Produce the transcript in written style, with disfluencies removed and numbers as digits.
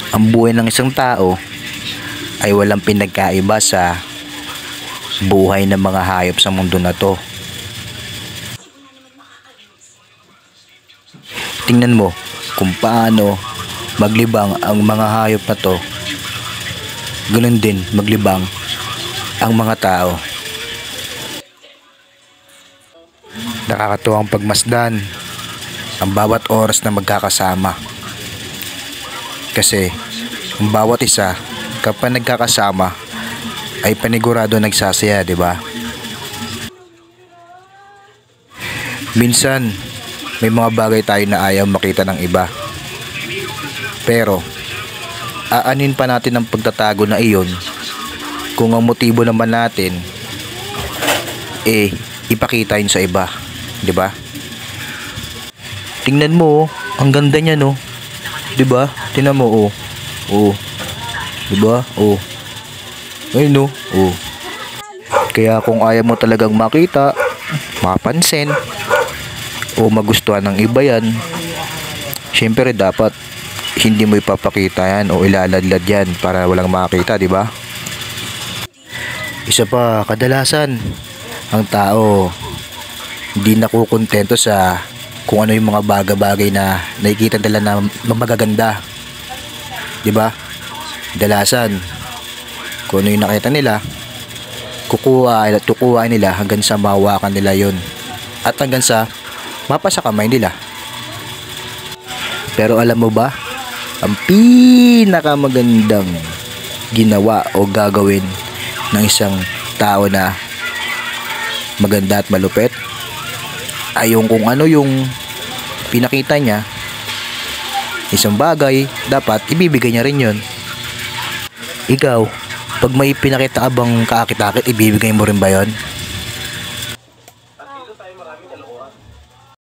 Ang buhay ng isang tao ay walang pinagkaiba sa buhay ng mga hayop sa mundo na to. Tingnan mo kung paano maglibang ang mga hayop na to. Ganun din maglibang ang mga tao. Nakakatuwang pagmasdan ang bawat oras na magkakasama. Kasi ang bawat isa kapag nagkakasama ay panigurado nagsasaya, di ba? Minsan may mga bagay tayo na ayaw makita ng iba. Pero aanin pa natin ang pagtatago na iyon kung ang motibo naman natin ipakita yun sa iba, di ba? Tingnan mo, ang ganda niya, no? Di ba? Tingnan mo, oh. Oh. Di ba? Oh. Ayun, no? Oh. Kaya kung ayaw mo talagang makita, mapansin, o magustuhan ng iba yan, syempre dapat hindi mo ipapakita yan o ilaladlad yan para walang makita, di ba? Isa pa, kadalasan ang tao hindi nakukontento sa kung ano yung mga bagay-bagay na nakikita nila na magaganda, di ba? Kadalasan kung ano yung nakita nila, kukuha nila hanggang sa mahawakan nila yon at hanggang sa mapasa kamay nila. Pero alam mo ba, ang pinakamagandang ginawa o gagawin ng isang tao na maganda at malupit ay yung kung ano yung pinakita niya, isang bagay, dapat ibibigay niya rin yun. Ikaw, pag may pinakita ka bang kaakit-akit, ibibigay mo rin ba yun?